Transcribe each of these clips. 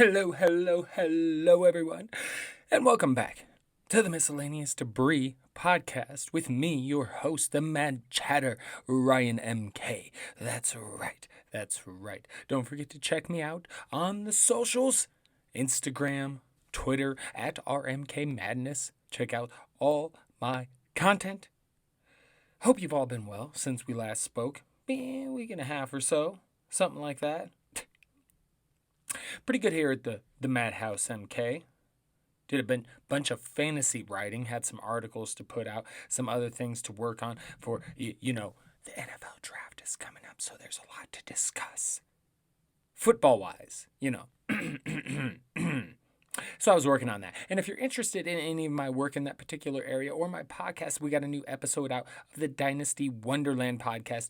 Hello, everyone, and welcome back to the Miscellaneous Debris podcast with me, your host, the Mad Chatter, Ryan MK. That's right. Don't forget to check me out on the socials, Instagram, Twitter, at RMK Madness. Check out all my content. Hope you've all been well since we last spoke. A week and a half or so, something like that. Pretty good here at the Madhouse MK. Did a bunch of fantasy writing, had some articles to put out, some other things to work on for, the NFL draft is coming up, so there's a lot to discuss. Football-wise, So I was working on that. And if you're interested in any of my work in that particular area or my podcast, we got a new episode out of the Dynasty Wonderland podcast.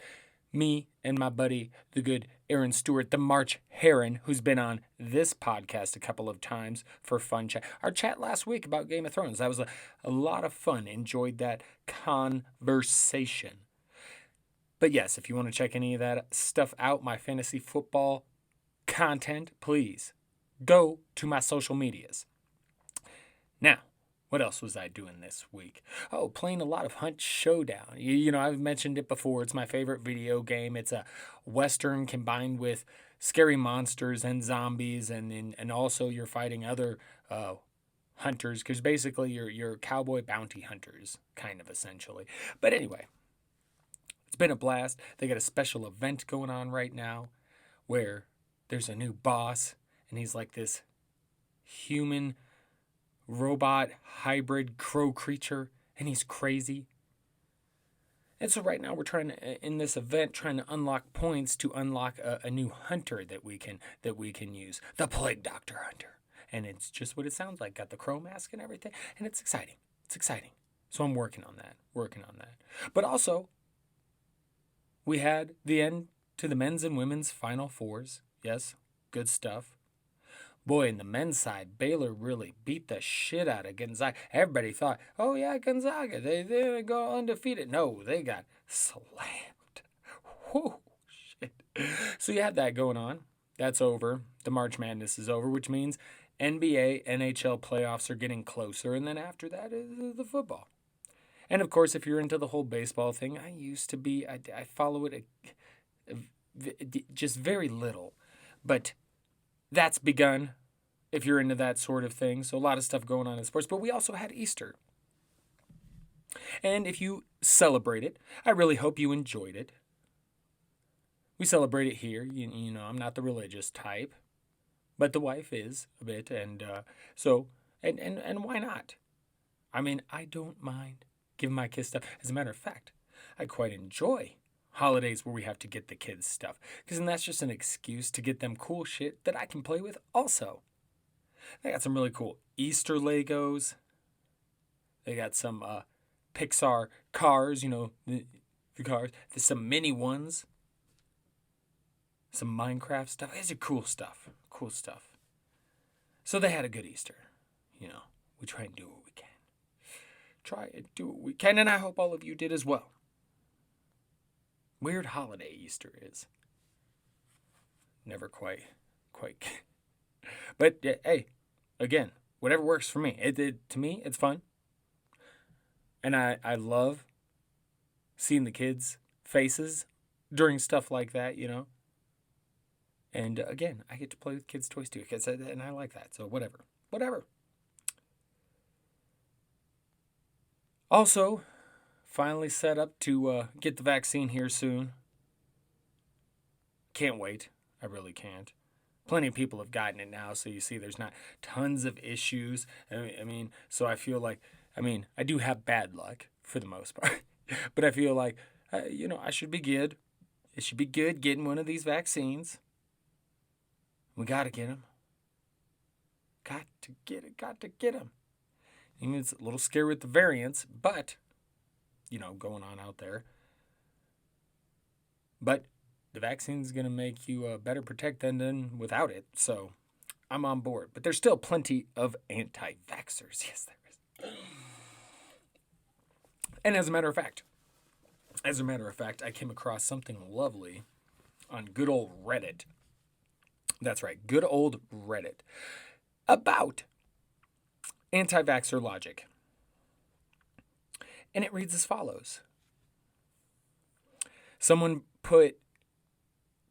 Me and my buddy, the good Aaron Stewart, the March Heron, who's been on this podcast a couple of times for fun chat. Our chat last week about Game of Thrones, that was a lot of fun. Enjoyed that conversation. But yes, if you want to check any of that stuff out, my fantasy football content, please go to my social medias. Now, what else was I doing this week? Oh, playing a lot of Hunt Showdown. I've mentioned it before. It's my favorite video game. It's a Western combined with scary monsters and zombies, and also you're fighting other hunters, because basically you're cowboy bounty hunters, kind of essentially. But anyway, it's been a blast. They got a special event going on right now where there's a new boss, and he's like this human robot hybrid crow creature, and he's crazy. And so right now we're in this event trying to unlock points to unlock a new hunter that we can use, the Plague Doctor Hunter. And it's just what it sounds like. Got the crow mask and everything, and it's exciting. So I'm working on that. But also, we had the end to the men's and women's Final Fours. Yes, good stuff. Boy, in the men's side, Baylor really beat the shit out of Gonzaga. Everybody thought, oh yeah, Gonzaga, they go undefeated. No, they got slammed. Whew, shit. So you had that going on. That's over. The March Madness is over, which means NBA, NHL playoffs are getting closer, and then after that is the football. And of course, if you're into the whole baseball thing, I used to be. I follow it just very little, but that's begun, if you're into that sort of thing. So a lot of stuff going on in sports. But we also had Easter. And if you celebrate it, I really hope you enjoyed it. We celebrate it here. I'm not the religious type, but the wife is a bit. And and why not? I mean, I don't mind giving my kids stuff. As a matter of fact, I quite enjoy holidays where we have to get the kids stuff, because then that's just an excuse to get them cool shit that I can play with also. They got some really cool Easter Legos. They got some Pixar cars, the cars. There's some mini ones. Some Minecraft stuff. These are cool stuff. So they had a good Easter. We try and do what we can. And I hope all of you did as well. Weird holiday Easter is. Never quite. But hey, again, whatever works for me. To me, it's fun. And I love seeing the kids' faces during stuff like that, And again, I get to play with kids' toys too, and I like that. So whatever. Also, finally set up to get the vaccine here soon. Can't wait. I really can't. Plenty of people have gotten it now, so you see there's not tons of issues. I mean, so I feel like, I do have bad luck for the most part. But I feel like, I should be good. It should be good getting one of these vaccines. We got to get them. Got to get them. Even it's a little scary with the variants, but, going on out there. But the vaccine's going to make you better protected than without it. So I'm on board. But there's still plenty of anti-vaxxers. Yes, there is. And as a matter of fact, I came across something lovely on good old Reddit. That's right, good old Reddit. About anti-vaxxer logic. And it reads as follows. Someone put,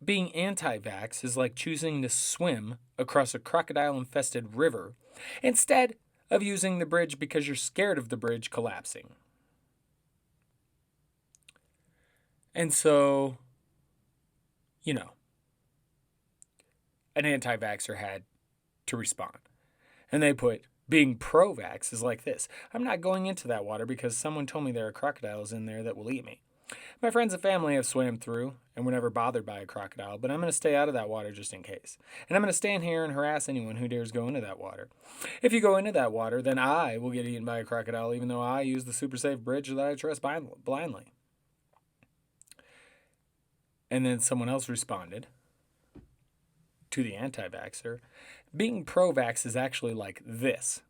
being anti-vax is like choosing to swim across a crocodile-infested river instead of using the bridge because you're scared of the bridge collapsing. And so, an anti-vaxxer had to respond. And they put, being pro-vax is like this. I'm not going into that water because someone told me there are crocodiles in there that will eat me. My friends and family have swam through and were never bothered by a crocodile, but I'm going to stay out of that water just in case. And I'm going to stand here and harass anyone who dares go into that water. If you go into that water, then I will get eaten by a crocodile, even though I use the super safe bridge that I trust blindly. And then someone else responded to the anti-vaxxer, being pro-vax is actually like this.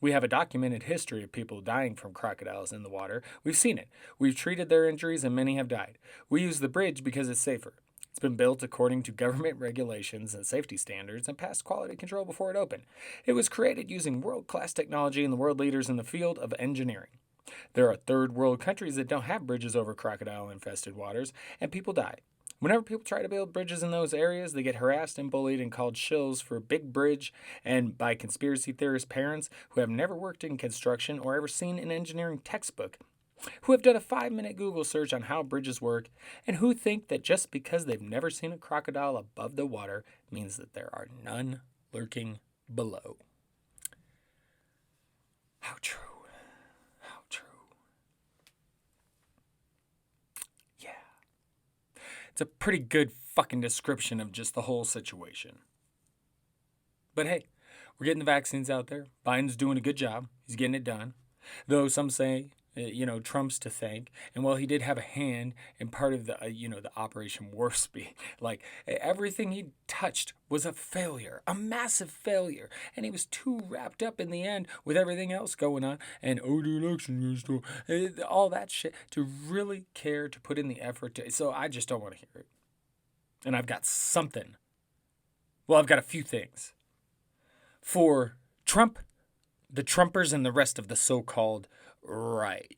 We have a documented history of people dying from crocodiles in the water. We've seen it. We've treated their injuries and many have died. We use the bridge because it's safer. It's been built according to government regulations and safety standards and passed quality control before it opened. It was created using world-class technology and the world leaders in the field of engineering. There are third world countries that don't have bridges over crocodile-infested waters, and people die. Whenever people try to build bridges in those areas, they get harassed and bullied and called shills for a big bridge, and by conspiracy theorist parents who have never worked in construction or ever seen an engineering textbook, who have done a 5-minute Google search on how bridges work, and who think that just because they've never seen a crocodile above the water means that there are none lurking below. How true. How true. Yeah. It's a pretty good fucking description of just the whole situation. But hey, we're getting the vaccines out there. Biden's doing a good job. He's getting it done. Though some say, Trump's to thank. And while he did have a hand in part of the, the Operation Warp Speed, like everything he touched was a failure, a massive failure. And he was too wrapped up in the end with everything else going on and, the election, all that shit to really care to put in the effort to. So I just don't want to hear it. And I've got something. Well, I've got a few things. For Trump, the Trumpers, and the rest of the so-called right.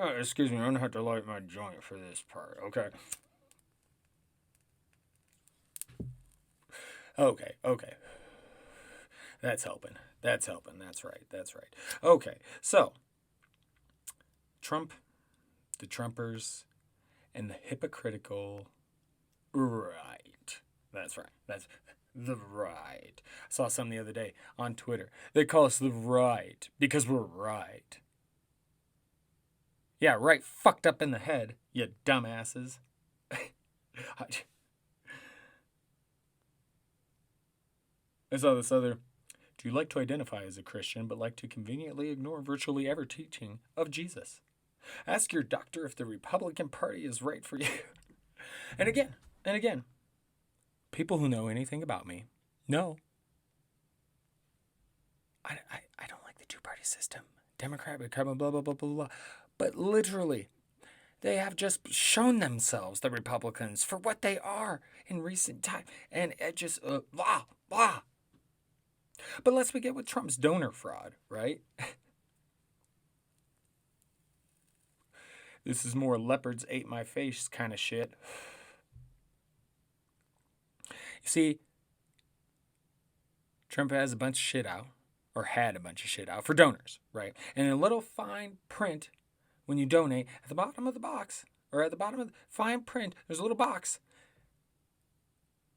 Oh, excuse me, I'm gonna have to light my joint for this part, okay? Okay. That's helping. That's right. Okay, so Trump, the Trumpers, and the hypocritical right. That's right. That's the right. I saw something the other day on Twitter. They call us the right because we're right. Yeah, right fucked up in the head, you dumbasses. I saw this other. Do you like to identify as a Christian but like to conveniently ignore virtually every teaching of Jesus? Ask your doctor if the Republican Party is right for you. And again, people who know anything about me know I don't like the two-party system. Democrat, Republican, blah, blah, blah, blah, blah. But literally, they have just shown themselves, the Republicans, for what they are in recent time. And it just, blah, blah. But let's begin with Trump's donor fraud, right? This is more leopards ate my face kind of shit. You see, Trump has a bunch of shit out, or had a bunch of shit out for donors, right? And in a little fine print, when you donate, at the bottom of the box, or at the bottom of the fine print, there's a little box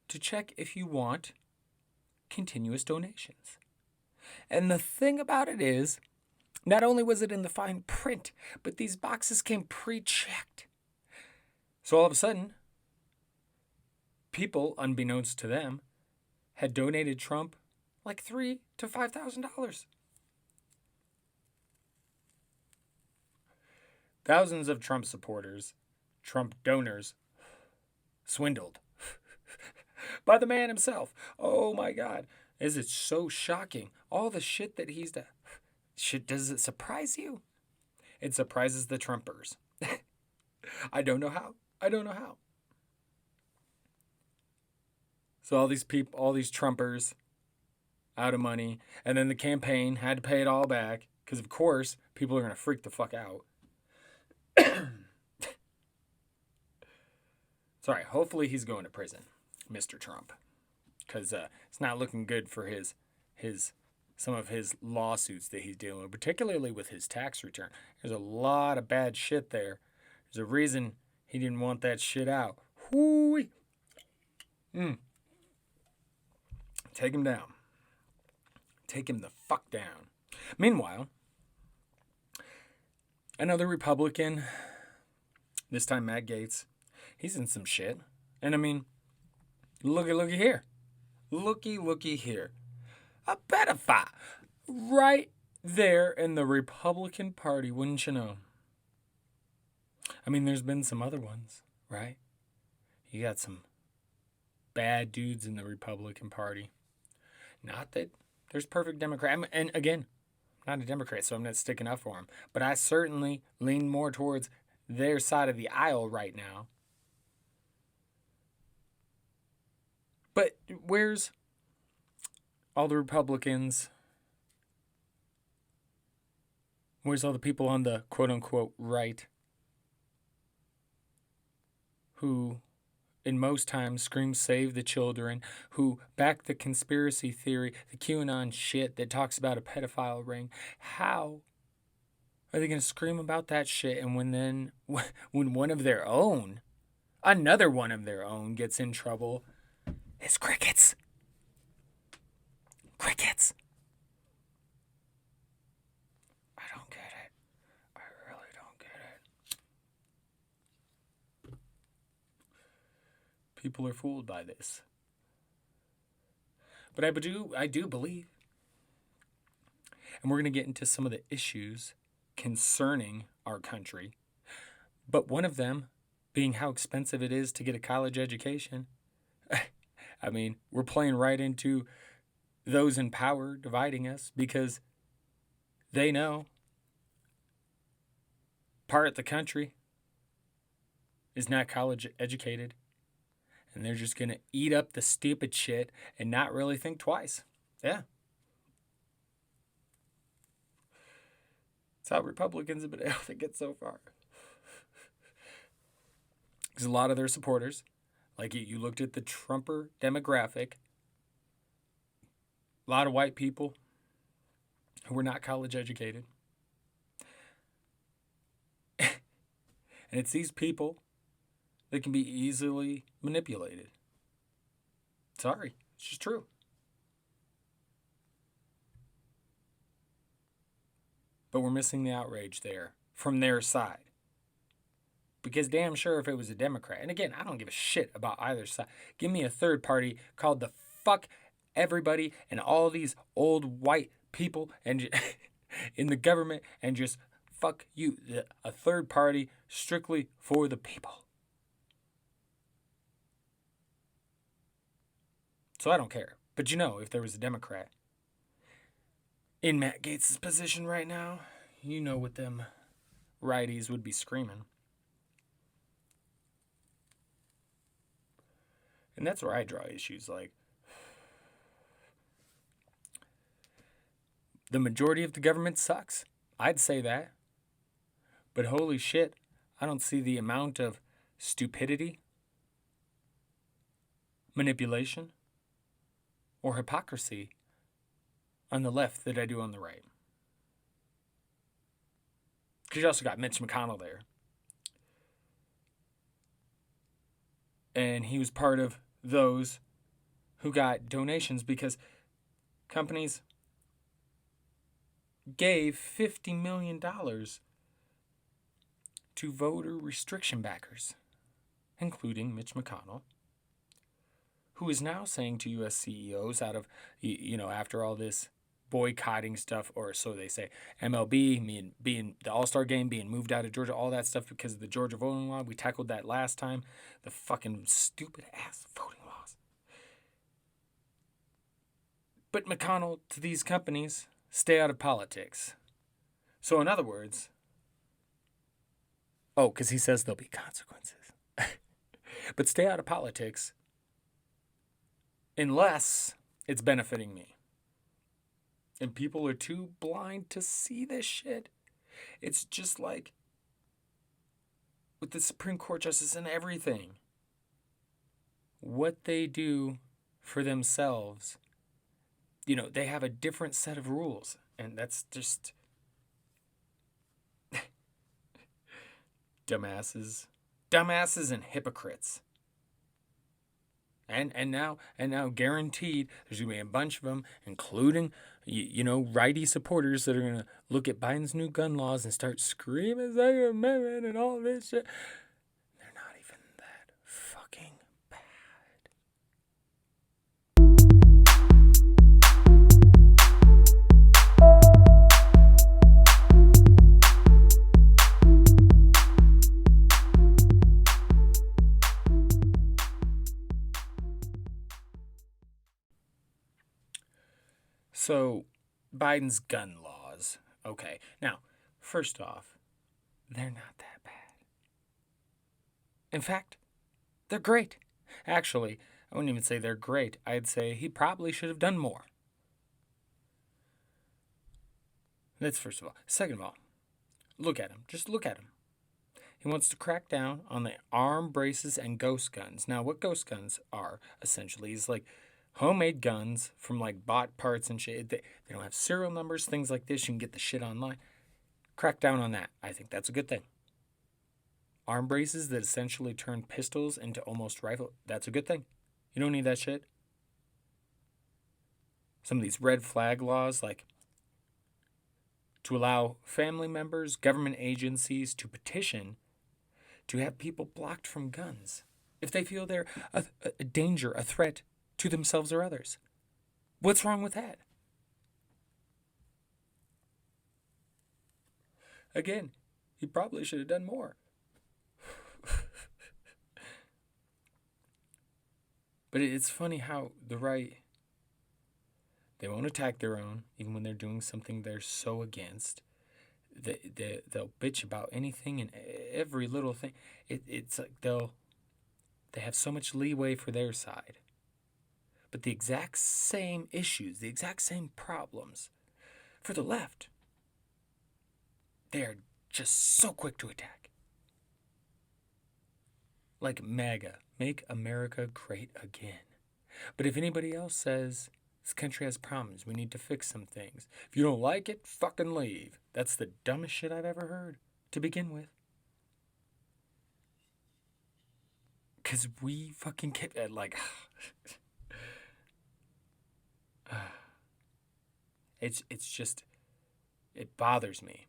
to check if you want continuous donations. And the thing about it is, not only was it in the fine print, but these boxes came pre-checked. So all of a sudden, people, unbeknownst to them, had donated Trump like $3,000 to $5,000. Thousands of Trump supporters, Trump donors, swindled by the man himself. Oh my God. Is it so shocking? All the shit that he's done. Shit, does it surprise you? It surprises the Trumpers. I don't know how. I don't know how. So all these people, all these Trumpers, out of money, and then the campaign had to pay it all back because, of course, people are gonna freak the fuck out. Sorry. Hopefully, he's going to prison, Mr. Trump, because it's not looking good for his some of his lawsuits that he's dealing with, particularly with his tax return. There's a lot of bad shit there. There's a reason he didn't want that shit out. Whoo! Take him down. Take him the fuck down. Meanwhile, another Republican, this time Matt Gaetz, he's in some shit. And I mean, looky here. Looky here. A pedophile. Right there in the Republican Party, wouldn't you know? I mean, there's been some other ones, right? You got some bad dudes in the Republican Party. Not that there's perfect Democrat. And again, I'm not a Democrat, so I'm not sticking up for them. But I certainly lean more towards their side of the aisle right now. But where's all the Republicans? Where's all the people on the quote-unquote right who in most times scream save the children, who back the conspiracy theory, the QAnon shit that talks about a pedophile ring? How are they going to scream about that shit? And when one of their own, another one of their own gets in trouble, it's crickets. Crickets. I don't get it. I really don't get it. People are fooled by this. But I do believe, and we're going to get into some of the issues concerning our country, but one of them being how expensive it is to get a college education. I mean, we're playing right into those in power dividing us because they know part of the country is not college educated, and they're just going to eat up the stupid shit and not really think twice. Yeah. That's how Republicans have been able to get so far. Because a lot of their supporters, like you looked at the Trumper demographic, a lot of white people who were not college educated. And it's these people that can be easily manipulated. Sorry, it's just true. But we're missing the outrage there from their side. Because damn sure if it was a Democrat, and again, I don't give a shit about either side. Give me a third party called the fuck everybody and all these old white people and in the government and just fuck you. A third party strictly for the people. So I don't care. But you know, if there was a Democrat in Matt Gaetz' position right now, you know what them righties would be screaming. And that's where I draw issues. Like, the majority of the government sucks. I'd say that. But holy shit, I don't see the amount of stupidity, manipulation, or hypocrisy on the left that I do on the right. Because you also got Mitch McConnell there. And he was part of those who got donations because companies gave $50 million to voter restriction backers, including Mitch McConnell, who is now saying to U.S. CEOs out of, after all this boycotting stuff, or so they say. MLB, being the All-Star game being moved out of Georgia, all that stuff because of the Georgia voting law. We tackled that last time. The fucking stupid ass voting laws. But McConnell, to these companies, stay out of politics. So in other words, because he says there'll be consequences. But stay out of politics unless it's benefiting me. And people are too blind to see this shit. It's just like with the Supreme Court justice and everything. What they do for themselves, they have a different set of rules. And that's just dumbasses and hypocrites. And now guaranteed there's gonna be a bunch of them, including righty supporters that are gonna look at Biden's new gun laws and start screaming Second Amendment and all this shit. They're not even that fucking bad. So, Biden's gun laws. Okay. Now, first off, they're not that bad. In fact, they're great. Actually, I wouldn't even say they're great. I'd say he probably should have done more. That's first of all. Second of all, look at him. Just look at him. He wants to crack down on the arm braces and ghost guns. Now, what ghost guns are, essentially, is like homemade guns from like bought parts and shit. They don't have serial numbers, things like this. You can get the shit online. Crack down on that. I think that's a good thing. Arm braces that essentially turn pistols into almost rifle. That's a good thing. You don't need that shit. Some of these red flag laws, like to allow family members, government agencies to petition to have people blocked from guns if they feel they're a danger, a threat to themselves or others. What's wrong with that? Again, he probably should have done more. But it's funny how the right, they won't attack their own, even when they're doing something they're so against. They'll bitch about anything and every little thing. It's like they have so much leeway for their side. But the exact same issues, the exact same problems for the left, they're just so quick to attack. Like MAGA, Make America Great Again. But if anybody else says this country has problems, we need to fix some things, if you don't like it, fucking leave. That's the dumbest shit I've ever heard to begin with. Because we fucking get like... It's just, it bothers me.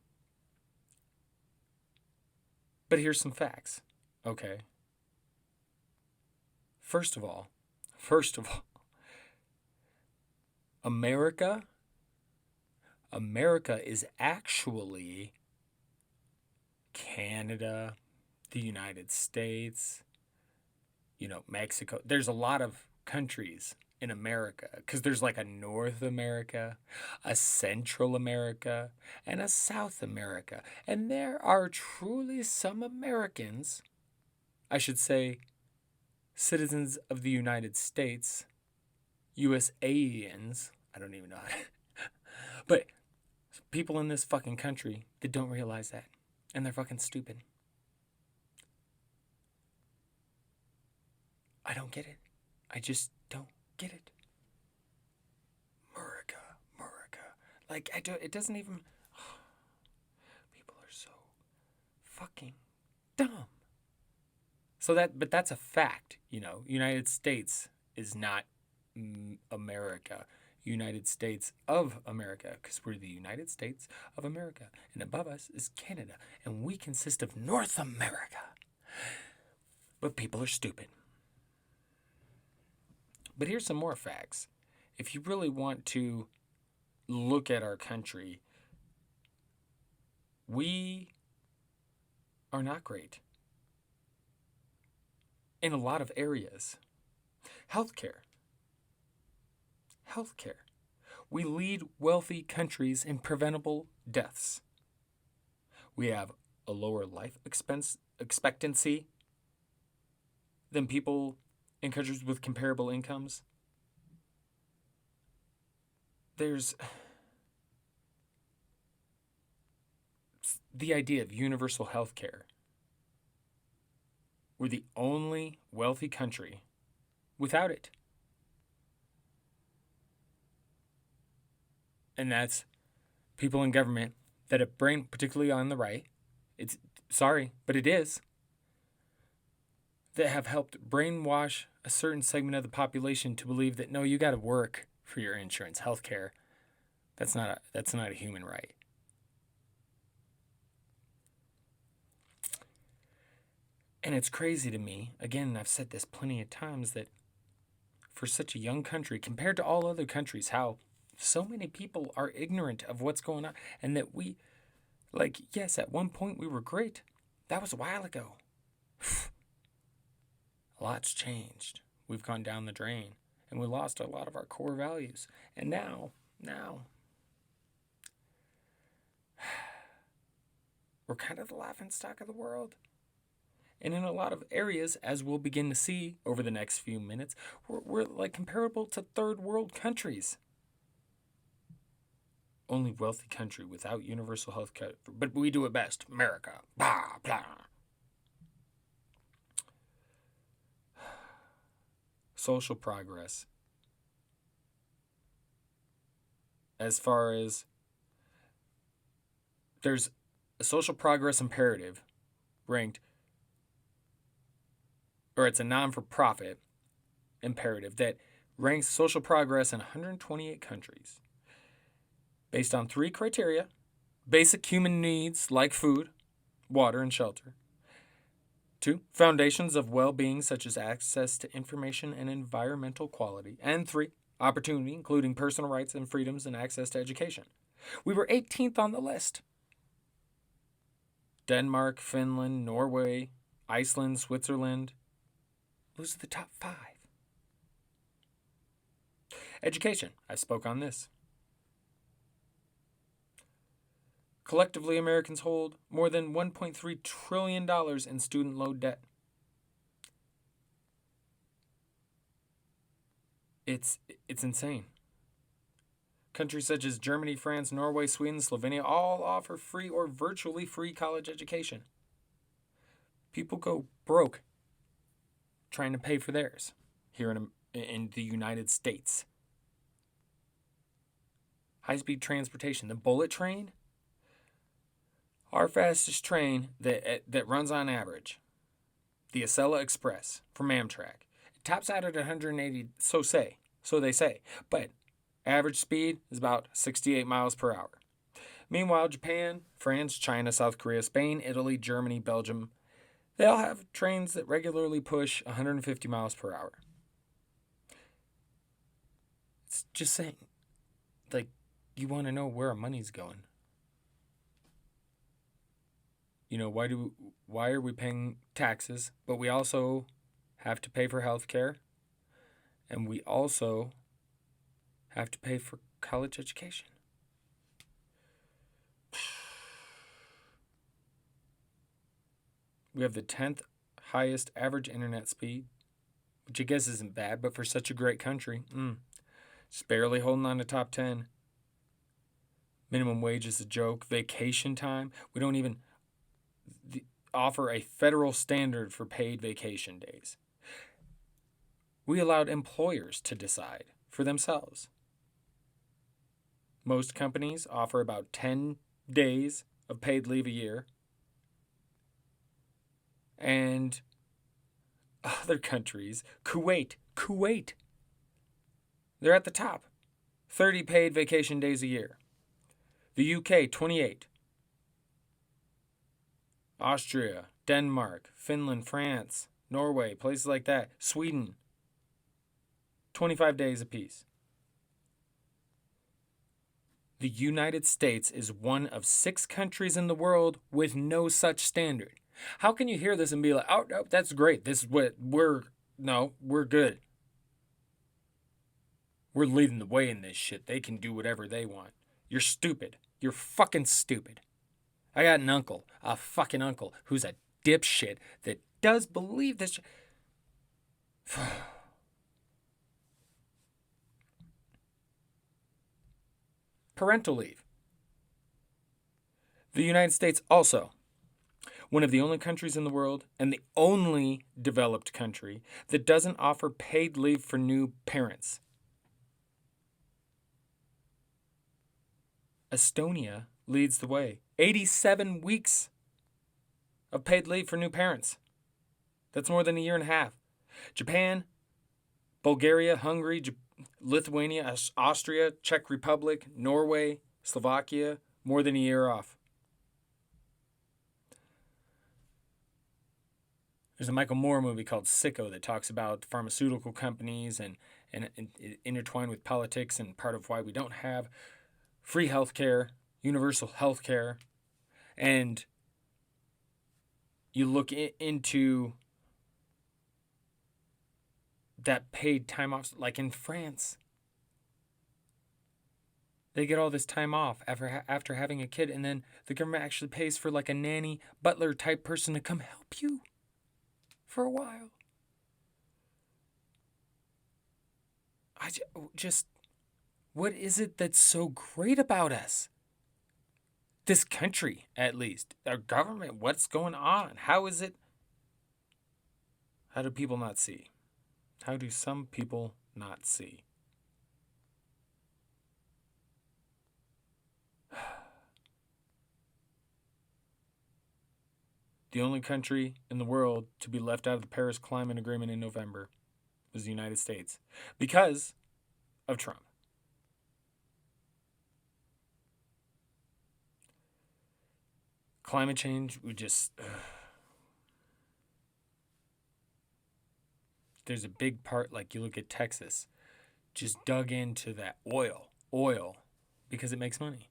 But here's some facts, okay? First of all, America is actually Canada, the United States, Mexico. There's a lot of countries in America because there's like a North America, a Central America, and a South America. And there are truly some Americans, I should say, citizens of the United States, USAians, I don't even know how to, but people in this fucking country that don't realize that. And they're fucking stupid. I don't get it. I just don't get it. America. Like, it doesn't even, people are so fucking dumb. But that's a fact, United States is not America. United States of America, because we're the United States of America. And above us is Canada. And we consist of North America. But people are stupid. But here's some more facts. If you really want to look at our country, we are not great in a lot of areas. Healthcare. Healthcare. We lead wealthy countries in preventable deaths. We have a lower life expectancy than people in countries with comparable incomes. There's the idea of universal health care. We're the only wealthy country without it. And that's people in government that have brain, particularly on the right, it's sorry, but it is, that have helped brainwash a certain segment of the population to believe that no, you got to work for your insurance, health care. That's not a human right. And it's crazy to me, again, I've said this plenty of times, that for such a young country, compared to all other countries, how so many people are ignorant of what's going on. And that we, like, yes, at one point we were great. That was a while ago. A lot's changed. We've gone down the drain. And we lost a lot of our core values. And now, we're kind of the laughingstock of the world. And in a lot of areas, as we'll begin to see over the next few minutes, we're like comparable to third world countries. Only wealthy country without universal health care, but we do it best. America. Blah, blah. Social progress. As far as there's a social progress imperative ranked, or it's a non-for-profit imperative that ranks social progress in 128 countries based on 3 criteria: basic human needs like food, water, and shelter. 2, foundations of well-being such as access to information and environmental quality. And 3, opportunity, including personal rights and freedoms and access to education. We were 18th on the list. Denmark, Finland, Norway, Iceland, Switzerland. Those are the top 5. Education. I spoke on this. Collectively, Americans hold more than $1.3 trillion in student loan debt. It's insane. Countries such as Germany, France, Norway, Sweden, Slovenia all offer free or virtually free college education. People go broke trying to pay for theirs here in the United States. High-speed transportation. The bullet train, our fastest train that runs on average, the Acela Express from Amtrak. It tops out at 180, so they say. But average speed is about 68 miles per hour. Meanwhile, Japan, France, China, South Korea, Spain, Italy, Germany, Belgium, they all have trains that regularly push 150 miles per hour. It's just saying, like, you want to know where our money's going. You know, why are we paying taxes, but we also have to pay for health care, and we also have to pay for college education? We have the 10th highest average internet speed, which I guess isn't bad, but for such a great country, just barely holding on to top 10. Minimum wage is a joke. Vacation time, we don't even offer a federal standard for paid vacation days. We allowed employers to decide for themselves. Most companies offer about 10 days of paid leave a year. And other countries, Kuwait, they're at the top. 30 paid vacation days a year. The UK, 28. Austria, Denmark, Finland, France, Norway, places like that. Sweden, 25 days apiece. The United States is one of 6 countries in the world with no such standard. How can you hear this and be like, oh, no, that's great. This is what we're good. We're leading the way in this shit. They can do whatever they want. You're stupid. You're fucking stupid. I got an uncle, a fucking uncle, who's a dipshit that does believe this. Parental leave. The United States also, one of the only countries in the world and the only developed country that doesn't offer paid leave for new parents. Estonia leads the way. 87 weeks of paid leave for new parents. That's more than a year and a half. Japan, Bulgaria, Hungary, Lithuania, Austria, Czech Republic, Norway, Slovakia, more than a year off. There's a Michael Moore movie called Sicko that talks about pharmaceutical companies and intertwined with politics, and part of why we don't have free healthcare, universal healthcare. And you look into that paid time off, like in France. They get all this time off after having a kid, and then the government actually pays for like a nanny, butler type person to come help you for a while. I just, what is it that's so great about us? This country, at least. Our government, what's going on? How is it? How do people not see? How do some people not see? The only country in the world to be left out of the Paris Climate Agreement in November was the United States because of Trump. Climate change, there's a big part, like you look at Texas, just dug into that oil, because it makes money.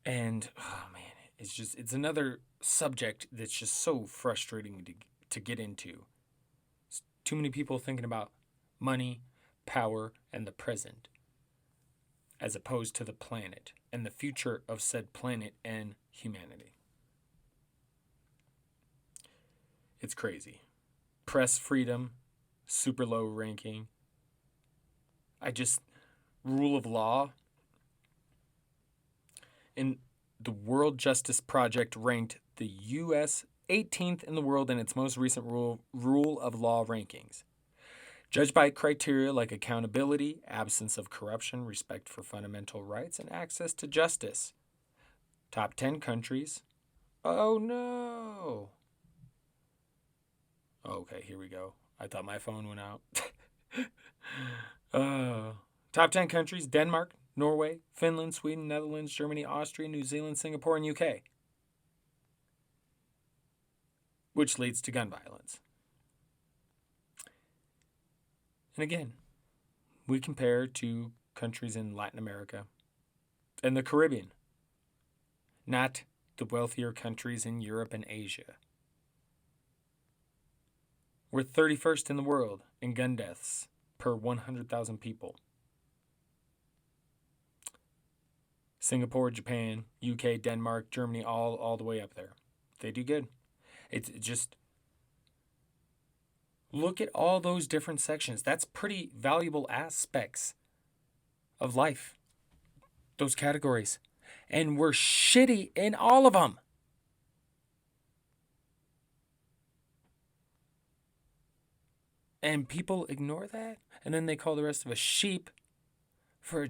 And, oh man, it's another subject that's just so frustrating to get into. It's too many people thinking about money, power, and the present, as opposed to the planet and the future of said planet and humanity. It's crazy. Press freedom, super low ranking. Rule of law. In the World Justice Project ranked the U.S. 18th in the world in its most recent rule of law rankings. Judged by criteria like accountability, absence of corruption, respect for fundamental rights, and access to justice. Top 10 countries. Oh no. Okay, here we go. I thought my phone went out. Top 10 countries: Denmark, Norway, Finland, Sweden, Netherlands, Germany, Austria, New Zealand, Singapore, and UK. Which leads to gun violence. And again, we compare to countries in Latin America and the Caribbean, not the wealthier countries in Europe and Asia. We're 31st in the world in gun deaths per 100,000 people. Singapore, Japan, UK, Denmark, Germany, all the way up there. They do good. It's just, look at all those different sections. That's pretty valuable aspects of life, those categories. And we're shitty in all of them. And people ignore that, and then they call the rest of us sheep for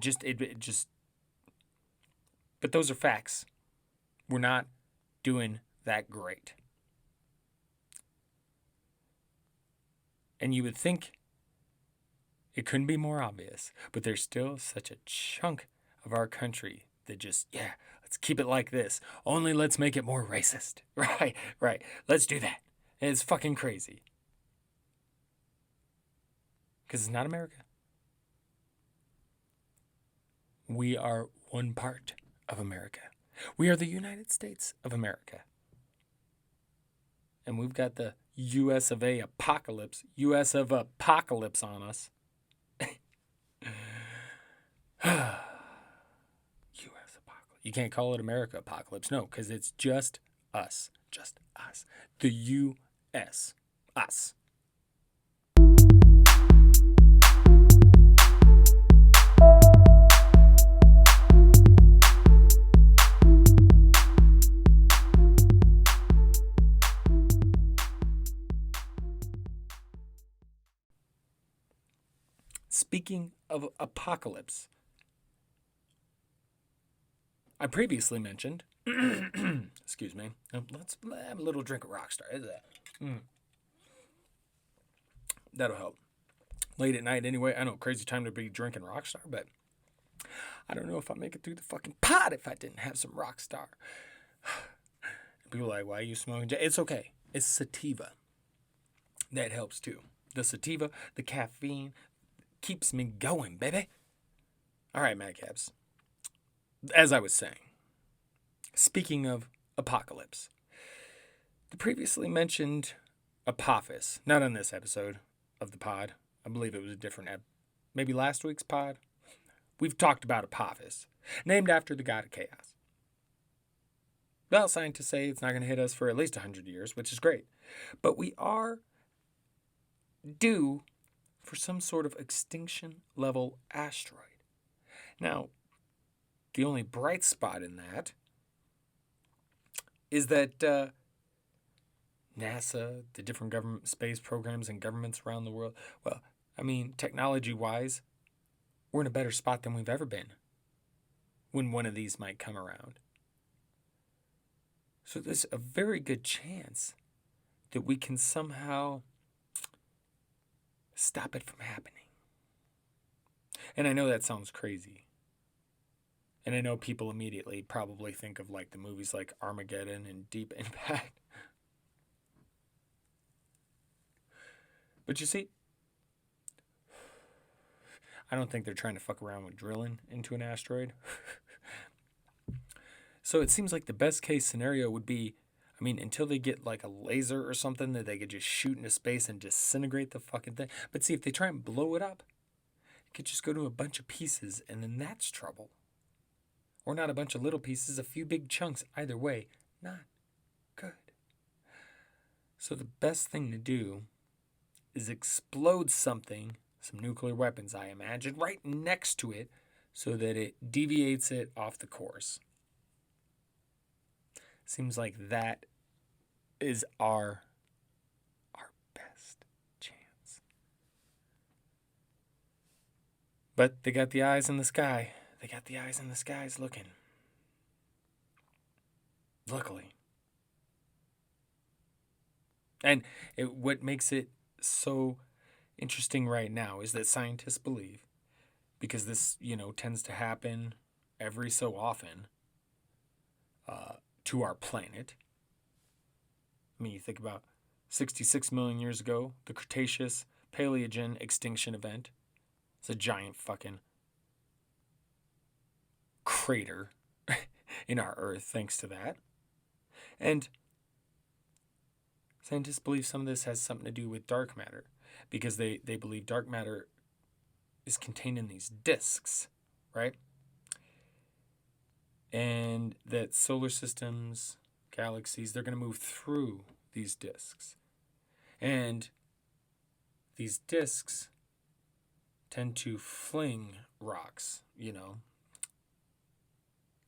but those are facts. We're not doing that great. And you would think it couldn't be more obvious, but there's still such a chunk of our country that just, let's keep it like this. Only let's make it more racist. Right. Let's do that. And it's fucking crazy. Because it's not America. We are one part of America. We are the United States of America. And we've got the US of A apocalypse, US of apocalypse on us. US apocalypse. You can't call it America apocalypse. No, because it's just us. Just us. The US. Us. Speaking of apocalypse, I previously mentioned, excuse me, let's have a little drink of Rockstar. That'll help. Late at night anyway. I know, crazy time to be drinking Rockstar, but I don't know if I'll make it through the fucking pot if I didn't have some Rockstar. People are like, why are you smoking? It's okay. It's sativa. That helps too. The sativa, the caffeine, keeps me going, baby. All right, madcaps. As I was saying, speaking of apocalypse, the previously mentioned Apophis, not on this episode of the pod. I believe it was a different maybe last week's pod. We've talked about Apophis, named after the god of chaos. Well, scientists say it's not going to hit us for at least 100 years, which is great. But we are due for some sort of extinction-level asteroid. Now, the only bright spot in that is that NASA, the different government space programs and governments around the world, well, I mean, technology-wise, we're in a better spot than we've ever been when one of these might come around. So there's a very good chance that we can somehow stop it from happening. And I know that sounds crazy. And I know people immediately probably think of like the movies like Armageddon and Deep Impact. But you see, I don't think they're trying to fuck around with drilling into an asteroid. So it seems like the best case scenario would be, I mean, until they get like a laser or something that they could just shoot into space and disintegrate the fucking thing. But see, if they try and blow it up, it could just go to a bunch of pieces and then that's trouble. Or not a bunch of little pieces, a few big chunks. Either way, not good. So the best thing to do is explode something, some nuclear weapons, I imagine, right next to it so that it deviates it off the course. Seems like that is our best chance. But they got the eyes in the sky. They got the eyes in the skies looking. Luckily. And what makes it so interesting right now is that scientists believe, because this, tends to happen every so often to our planet. I mean, you think about 66 million years ago, the Cretaceous Paleogen extinction event. It's a giant fucking crater in our Earth thanks to that. And scientists believe some of this has something to do with dark matter because they believe dark matter is contained in these disks, right? And that solar systems, galaxies, they're going to move through these disks. And these disks tend to fling rocks,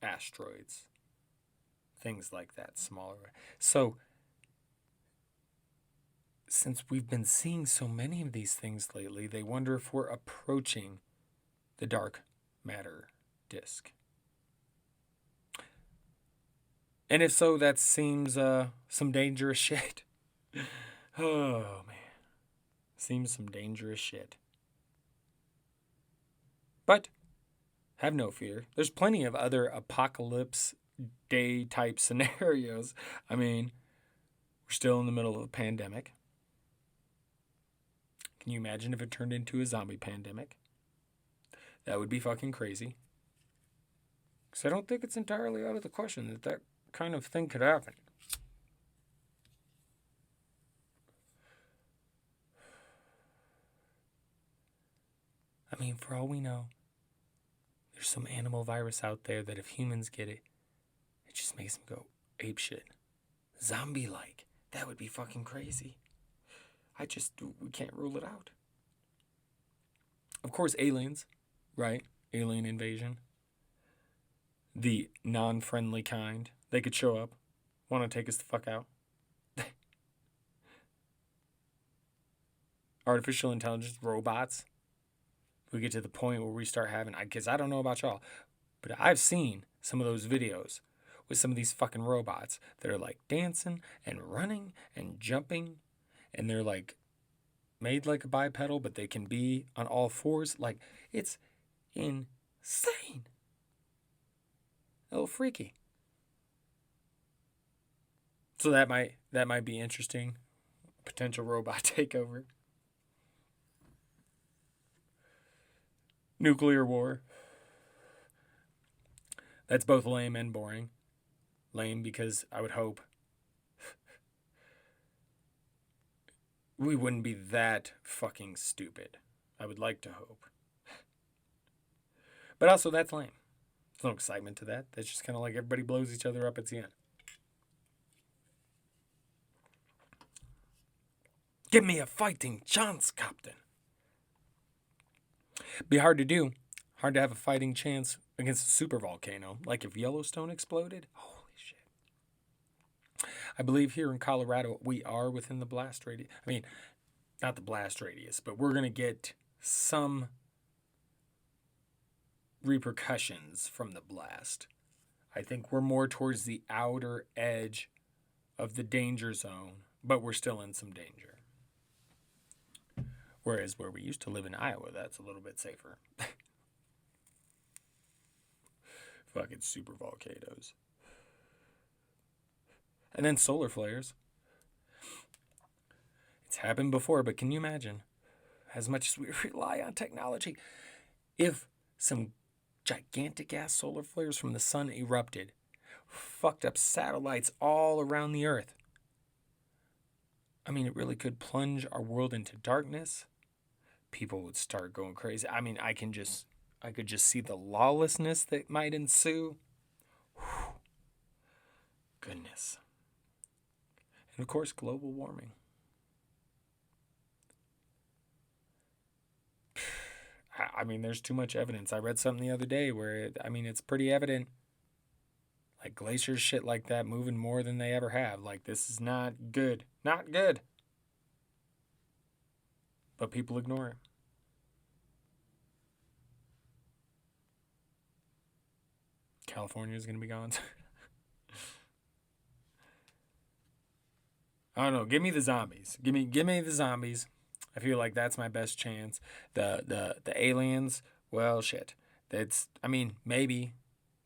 asteroids, things like that, smaller. So, since we've been seeing so many of these things lately, they wonder if we're approaching the dark matter disk. And if so, that seems some dangerous shit. Oh, man. Seems some dangerous shit. But have no fear. There's plenty of other apocalypse day type scenarios. I mean, we're still in the middle of a pandemic. Can you imagine if it turned into a zombie pandemic? That would be fucking crazy. Because I don't think it's entirely out of the question that that kind of thing could happen. I mean, for all we know, there's some animal virus out there that if humans get it, it just makes them go apeshit. Zombie-like. That would be fucking crazy. We can't rule it out. Of course, aliens, right? Alien invasion. The non-friendly kind. They could show up, want to take us the fuck out. Artificial intelligence, robots. We get to the point where we start having, because I don't know about y'all, but I've seen some of those videos with some of these fucking robots that are like dancing and running and jumping, and they're like made like a bipedal, but they can be on all fours. Like, it's insane. A little freaky. So that might be interesting. Potential robot takeover. Nuclear war. That's both lame and boring. Lame because I would hope we wouldn't be that fucking stupid. I would like to hope. But also, that's lame. There's no excitement to that. That's just kind of like everybody blows each other up at the end. Give me a fighting chance, Captain. Be hard to do. Hard to have a fighting chance against a super volcano. Like if Yellowstone exploded. Holy shit. I believe here in Colorado, we are within the blast radius. I mean, not the blast radius, but we're going to get some repercussions from the blast. I think we're more towards the outer edge of the danger zone, but we're still in some danger. Whereas where we used to live in Iowa, that's a little bit safer. Fucking super volcanoes. And then solar flares. It's happened before, but can you imagine? As much as we rely on technology, if some gigantic ass solar flares from the sun erupted, fucked up satellites all around the earth. I mean, it really could plunge our world into darkness. People would start going crazy. I mean, I could just see the lawlessness that might ensue. Whew. Goodness. And of course, global warming. I mean, there's too much evidence. I read something the other day where, it's pretty evident. Like glaciers, shit like that, moving more than they ever have. Like, this is not good. Not good. But people ignore it. California is going to be gone. I don't know. Give me the zombies. Give me the zombies. I feel like that's my best chance. The aliens, well, shit. Maybe.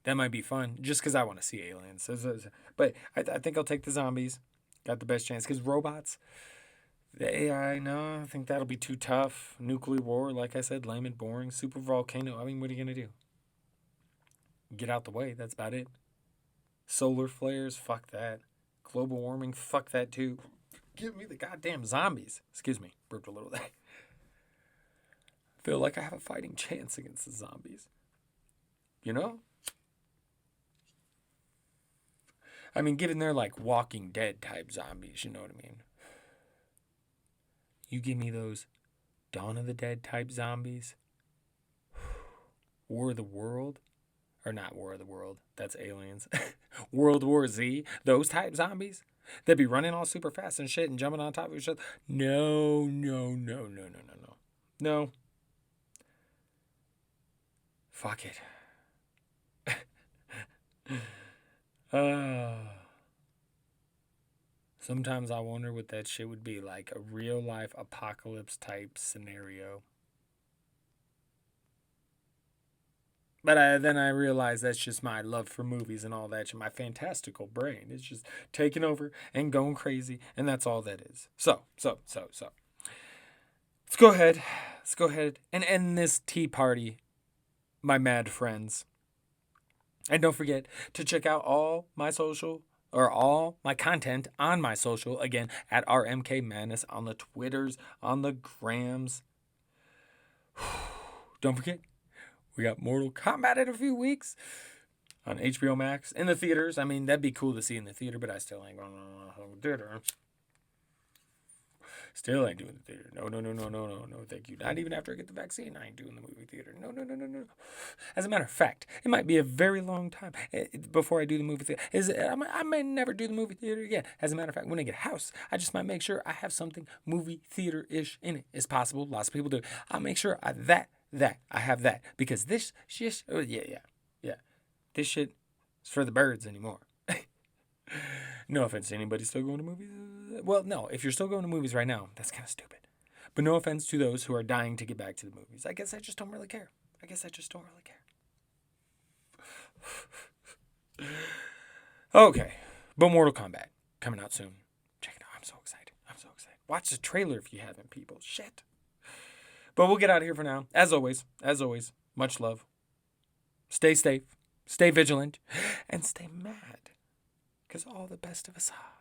That might be fun. Just because I want to see aliens. But I think I'll take the zombies. Got the best chance. Because robots, the AI, no, I think that'll be too tough. Nuclear war, like I said, lame and boring. Super volcano. What are you going to do? Get out the way. That's about it. Solar flares, fuck that. Global warming, fuck that too. Give me the goddamn zombies. Excuse me, burped a little there. I feel like I have a fighting chance against the zombies. You know? I mean, given they're like Walking Dead type zombies, you know what I mean? You give me those Dawn of the Dead type zombies. War of the World. Or not War of the World. That's aliens. World War Z. Those type zombies. They'd be running all super fast and shit and jumping on top of each other. No. No. Fuck it. Sometimes I wonder what that shit would be like. A real life apocalypse type scenario. But then I realized that's just my love for movies and all that. My fantastical brain is just taking over and going crazy. And that's all that is. So. Let's go ahead. And end this tea party, my mad friends. And don't forget to check out all my content on my social, again, at RMK Madness on the Twitters, on the Grams. Don't forget, we got Mortal Kombat in a few weeks on HBO Max in the theaters. I mean, that'd be cool to see in the theater, but I still ain't going to the theater. Still ain't doing the theater. No, thank you. Not even after I get the vaccine, I ain't doing the movie theater. No. As a matter of fact, it might be a very long time before I do the movie theater. I may never do the movie theater again. As a matter of fact, when I get a house, I just might make sure I have something movie theater-ish in it. It's possible. Lots of people do. I'll make sure I have that. Because this shit, yeah. This shit is for the birds anymore. No offense to anybody still going to movies. Well, no, if you're still going to movies right now, that's kind of stupid. But no offense to those who are dying to get back to the movies. I guess I just don't really care. Okay, but Mortal Kombat coming out soon. Check it out. I'm so excited. Watch the trailer if you haven't, people. Shit. But we'll get out of here for now. As always, much love. Stay safe, stay vigilant, and stay mad. Because all the best of us are.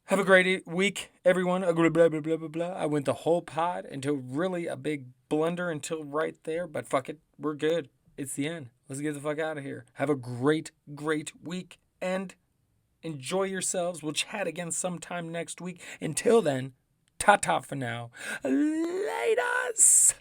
Have a great week, everyone. Blah, blah, blah, blah, blah. I went the whole pod into really a big blunder until right there. But fuck it. We're good. It's the end. Let's get the fuck out of here. Have a great week. And enjoy yourselves. We'll chat again sometime next week. Until then, ta-ta for now. Laters.